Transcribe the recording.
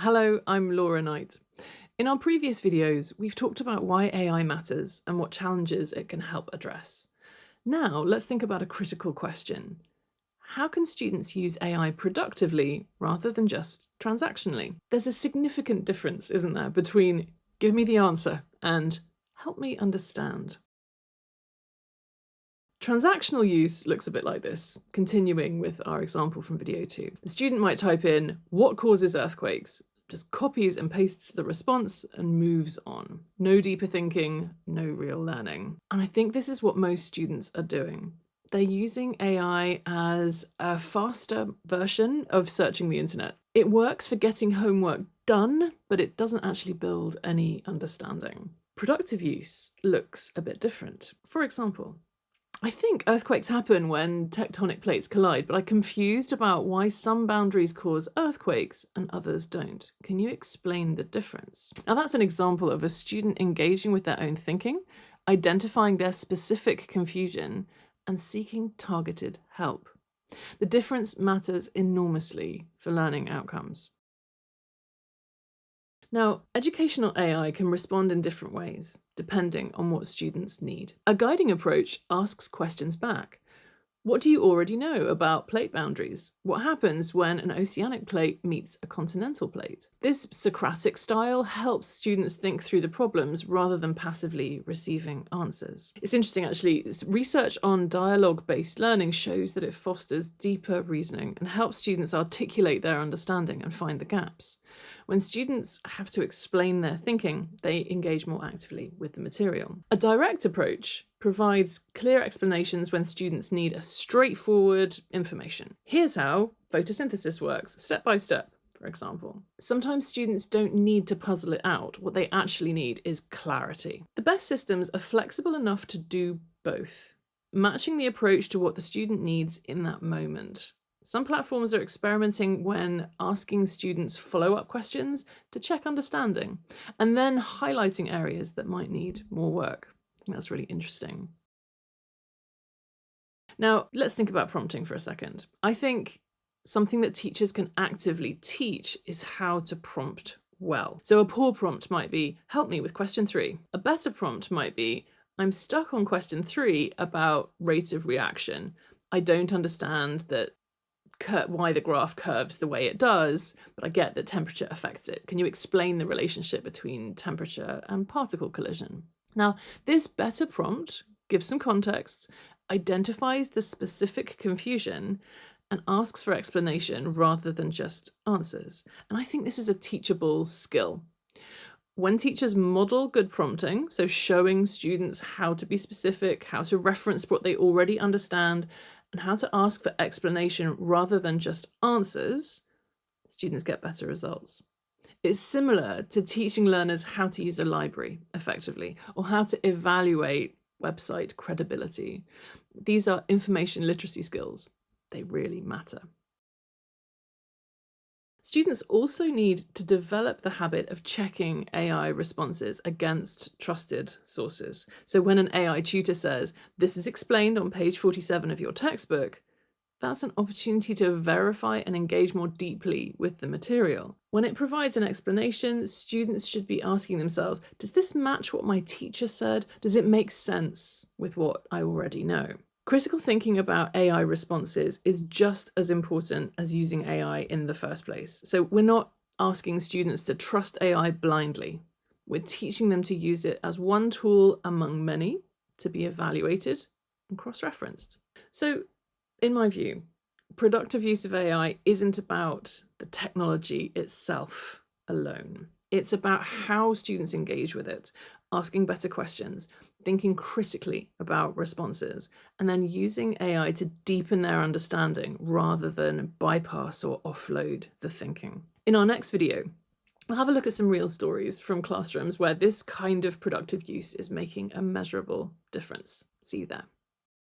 Hello, I'm Laura Knight. In our previous videos, we've talked about why AI matters and what challenges it can help address. Now, let's think about a critical question. How can students use AI productively rather than just transactionally? There's a significant difference, isn't there, between give me the answer and help me understand. Transactional use looks a bit like this, continuing with our example from video 2. The student might type in, what causes earthquakes? Just copies and pastes the response and moves on. No deeper thinking, no real learning. And I think this is what most students are doing. They're using AI as a faster version of searching the internet. It works for getting homework done, but it doesn't actually build any understanding. Productive use looks a bit different. For example, I think earthquakes happen when tectonic plates collide, but I'm confused about why some boundaries cause earthquakes and others don't. Can you explain the difference? Now that's an example of a student engaging with their own thinking, identifying their specific confusion, and seeking targeted help. The difference matters enormously for learning outcomes. Now, educational AI can respond in different ways, depending on what students need. A guiding approach asks questions back. What do you already know about plate boundaries? What happens when an oceanic plate meets a continental plate? This Socratic style helps students think through the problems rather than passively receiving answers. It's interesting, actually, research on dialogue-based learning shows that it fosters deeper reasoning and helps students articulate their understanding and find the gaps. When students have to explain their thinking, they engage more actively with the material. A direct approach provides clear explanations when students need a straightforward information. Here's how photosynthesis works, step by step, for example. Sometimes students don't need to puzzle it out. What they actually need is clarity. The best systems are flexible enough to do both, matching the approach to what the student needs in that moment. Some platforms are experimenting when asking students follow-up questions to check understanding, and then highlighting areas that might need more work. That's really interesting. Now, let's think about prompting for a second. I think something that teachers can actively teach is how to prompt well. So a poor prompt might be, help me with question 3. A better prompt might be, I'm stuck on question 3 about rate of reaction. I don't understand why the graph curves the way it does, but I get that temperature affects it. Can you explain the relationship between temperature and particle collision? Now, this better prompt gives some context, identifies the specific confusion, and asks for explanation rather than just answers. And I think this is a teachable skill. When teachers model good prompting, so showing students how to be specific, how to reference what they already understand, and how to ask for explanation rather than just answers, students get better results. It's similar to teaching learners how to use a library effectively, or how to evaluate website credibility. These are information literacy skills. They really matter. Students also need to develop the habit of checking AI responses against trusted sources. So when an AI tutor says, this is explained on page 47 of your textbook, that's an opportunity to verify and engage more deeply with the material. When it provides an explanation, students should be asking themselves, does this match what my teacher said? Does it make sense with what I already know? Critical thinking about AI responses is just as important as using AI in the first place. So we're not asking students to trust AI blindly. We're teaching them to use it as one tool among many to be evaluated and cross-referenced. So in my view, productive use of AI isn't about the technology itself alone. It's about how students engage with it, asking better questions, thinking critically about responses, and then using AI to deepen their understanding rather than bypass or offload the thinking. In our next video, we'll have a look at some real stories from classrooms where this kind of productive use is making a measurable difference. See you there.